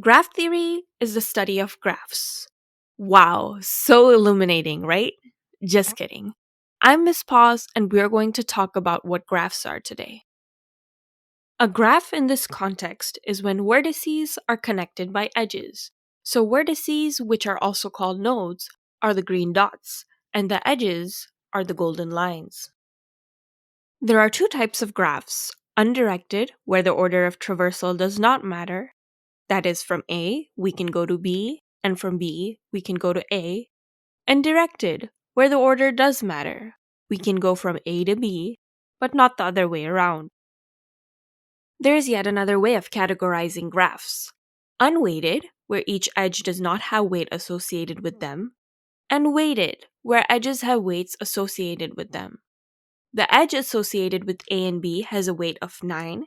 Graph theory is the study of graphs. Wow, so illuminating, right? Just kidding. I'm Miss Paws, and we're going to talk about what graphs are today. A graph in this context is when vertices are connected by edges. So, vertices, which are also called nodes, are the green dots, and the edges are the golden lines. There are two types of graphs: undirected, where the order of traversal does not matter. That is, from A, we can go to B, and from B, we can go to A. And directed, where the order does matter. We can go from A to B, but not the other way around. There is yet another way of categorizing graphs: unweighted, where each edge does not have weight associated with them, and weighted, where edges have weights associated with them. The edge associated with A and B has a weight of 9,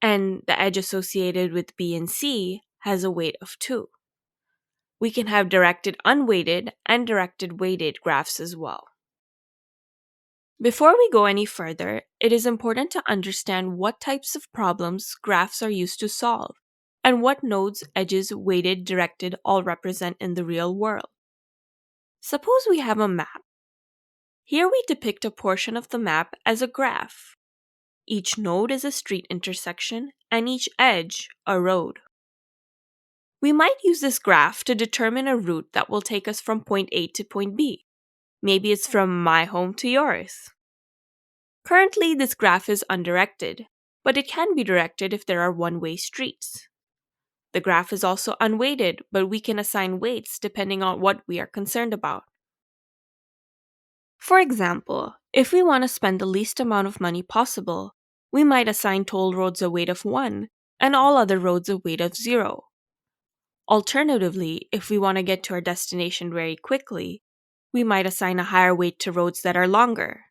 and the edge associated with B and C has a weight of 2. We can have directed unweighted and directed weighted graphs as well. Before we go any further, it is important to understand what types of problems graphs are used to solve and what nodes, edges, weighted, directed all represent in the real world. Suppose we have a map. Here we depict a portion of the map as a graph. Each node is a street intersection and each edge a road. We might use this graph to determine a route that will take us from point A to point B. Maybe it's from my home to yours. Currently, this graph is undirected, but it can be directed if there are one-way streets. The graph is also unweighted, but we can assign weights depending on what we are concerned about. For example, if we want to spend the least amount of money possible, we might assign toll roads a weight of 1 and all other roads a weight of 0. Alternatively, if we want to get to our destination very quickly, we might assign a higher weight to roads that are longer.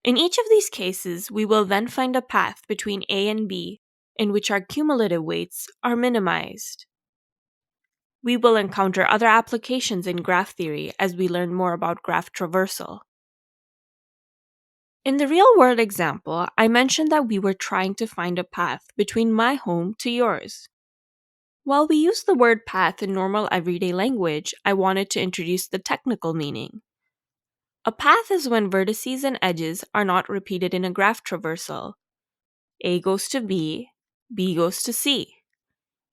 In each of these cases, we will then find a path between A and B in which our cumulative weights are minimized. We will encounter other applications in graph theory as we learn more about graph traversal. In the real-world example, I mentioned that we were trying to find a path between my home to yours. While we use the word path in normal everyday language, I wanted to introduce the technical meaning. A path is when vertices and edges are not repeated in a graph traversal. A goes to B, B goes to C.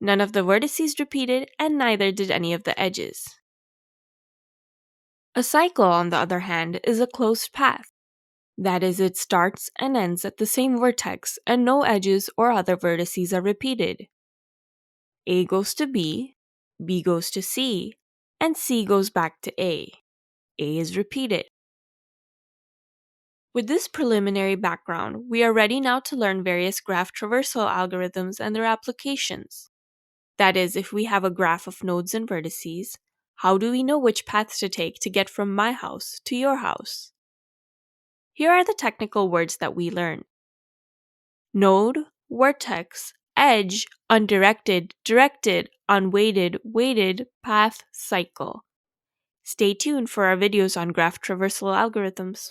None of the vertices repeated, and neither did any of the edges. A cycle, on the other hand, is a closed path. That is, it starts and ends at the same vertex, and no edges or other vertices are repeated. A goes to B goes to C, and C goes back to A. A is repeated. With this preliminary background, we are ready now to learn various graph traversal algorithms and their applications. That is, if we have a graph of nodes and vertices, how do we know which paths to take to get from my house to your house? Here are the technical words that we learned: node, vertex, edge, undirected, directed, unweighted, weighted, path, cycle. Stay tuned for our videos on graph traversal algorithms.